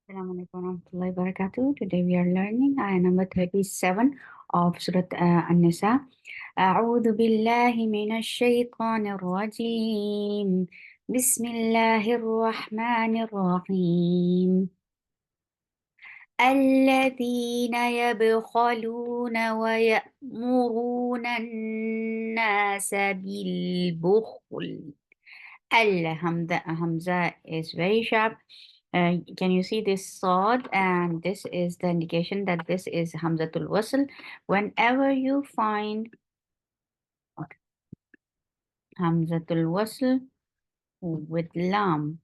Assalamualaikum warahmatullahi wabarakatuh. Today we are learning ayah number 37 of Surah An-Nisa. أعوذ بالله من الشيطان الرجيم. بسم الله الرحمن الرحيم. الذين يبخلون ويأمرون الناس بالبخل. Hamza is very sharp. Can you see this sword? And this is the indication that this is Hamzatul Wasl. Whenever you find Hamzatul Wasl with Lam,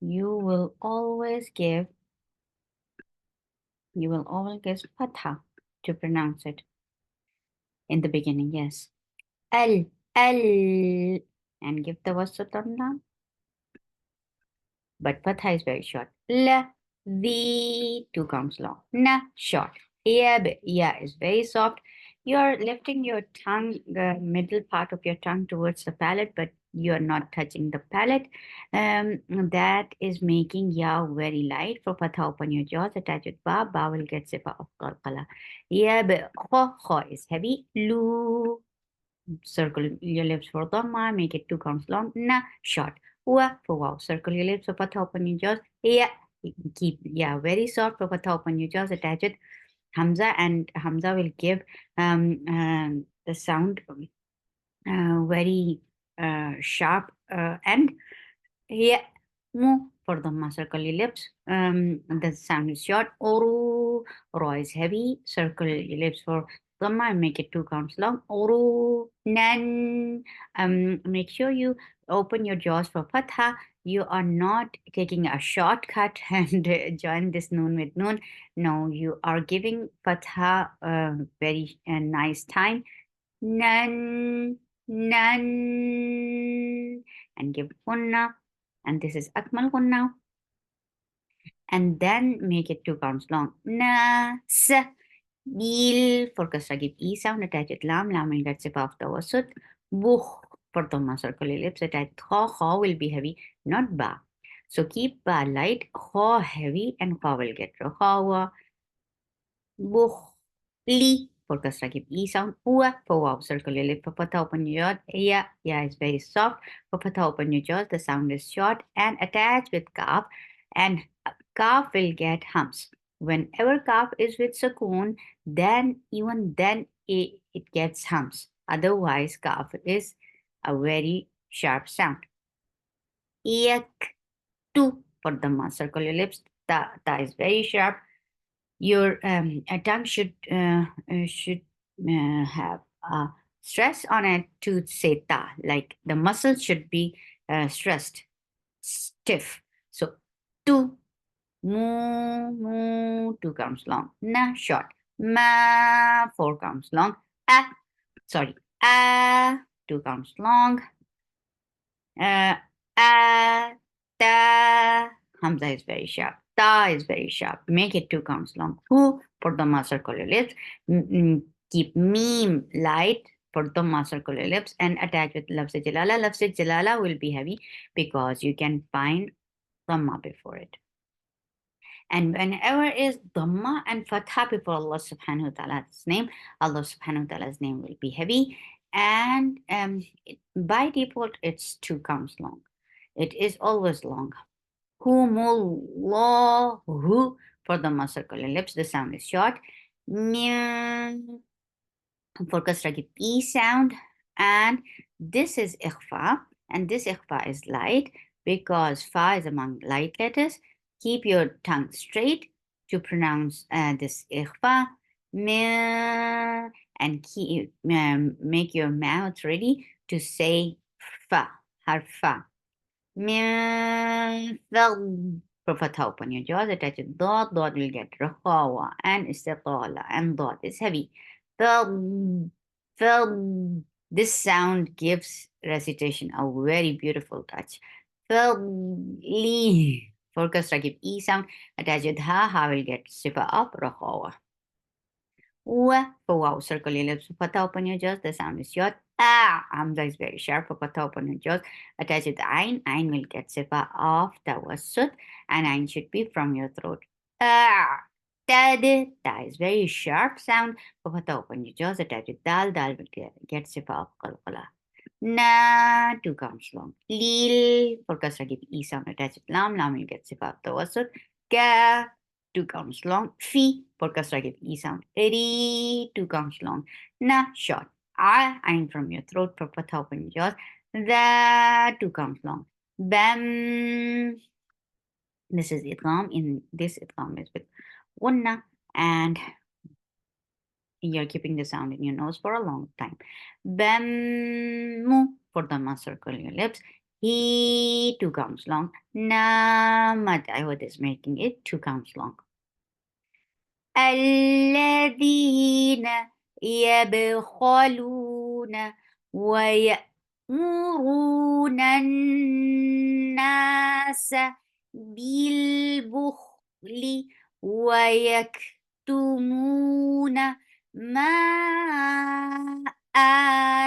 you will always give Fatha to pronounce it in the beginning. Yes. Al, Al, and give the Wasl on Lam. But Fatha is very short. La, the, two counts long. Na, short. Ya, ya is very soft. You're lifting your tongue, the middle part of your tongue towards the palate, but you're not touching the palate. That is making ya very light. For Fatha, open your jaws, attach with ba. Ba will get sifa of qalqala. Ya, kho is heavy. Lu, circle your lips for dhamma, make it two counts long. Na, short. Wa, for wow, circle your lips for Fatha, open your jaws. Ya, keep very soft. For Fatha, open your jaws, attach it. Hamza, and Hamza will give the sound very sharp and yeah, mu for the circle your lips. The sound is short. Oru, ro is heavy. Circle your lips for dhamma and make it two counts long. Oru, nan. Make sure you open your jaws for fatha. You are not taking a shortcut and join this noon with noon. No, you are giving fatha a very nice time. Nan, nan, and give gunna, and this is akmal gunna, and then make it two counts long. Nas, bil, for kasra give e sound, attach it lam, lam will get sip off the wasut. Buh, for dhamma circle ellipse, attach kha will be heavy, not ba. So keep ba light, kha heavy, and kha will get khawa. Bukhli, for kasra give e sound. Ua, for wow, circle your lip. For fatha, open your jaws. Ya is very soft. For fatha, open your jaws. The sound is short and attached with kaf. And kaf will get humps. Whenever kaf is with sukoon, then even then it gets humps. Otherwise, kaf is a very sharp sound. Yak, tu, for the circle your lips. Ta is very sharp. Your tongue should have stress on it to say ta, like the muscles should be stressed, stiff. So tu, mu, two counts long. Na, short. Ma, four counts long. Two counts long. Ta, Hamza is very sharp. Ta is very sharp. Make it two counts long. Hu for the circular lips. Keep meme light for the circular lips and attach with lafz jalala. Lafz jalala will be heavy because you can find dhamma before it. And whenever is dhamma and fatha before Allah subhanahu wa ta'ala's name, Allah subhanahu wa ta'ala's name will be heavy. And by default, it's two counts long. It is always long. Humullahu for the circular lips. The sound is short. For kasra give e sound. And this is ikhfa. And this ikhfa is light because fa is among light letters. Keep your tongue straight to pronounce this ikhfa. And make your mouth ready to say fa, harf fa. For fatha, open your jaws, attach it dot will get rakhawa and istitala, and dot is heavy. This sound gives recitation a very beautiful touch. For kasra give e sound, attach it ha will get sifa up rakhawa. For wow, circle your lips. Fatha, open your jaws. The sound is short. Ah, Hamza is very sharp. For fatha, open your jaws. Attach it to Ain. Ain will get sifa of tawassut, and Ain should be from your throat. Ah, tad. Ta is very sharp sound. For fatha, open your jaws. Attach it dal. Dal will get sifa of qalqala. Na, two counts long. Lil, for kasra give e sound attached. Lam, lam will get sifa of tawassut. Ka, two counts long. Fi, for kasra give e sound. Ri, two counts long. Na, short. Ain from your throat. For fatha, open your jaws. The, two counts long. Bam, this is idgham. In this idgham is with gunna, and you're keeping the sound in your nose for a long time. Bam, for the circle your lips. He, two counts long. Namat, I was making it two counts long. الذين يبخلون ويأمرون الناس بالبخل ويكتمون ما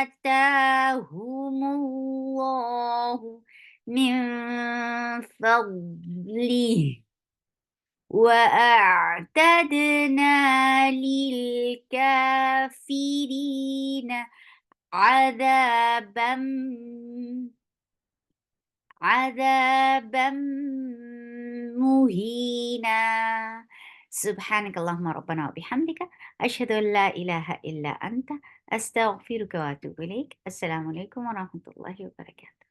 آتاهم الله من فضله وأعتدنا للكافرين عذابا عذابا مهينا. سبحانك اللهم ربنا وبحمدك أشهد أن لا إله إلا أنت أستغفرك وأتوب إليك. السلام عليكم ورحمة الله وبركاته.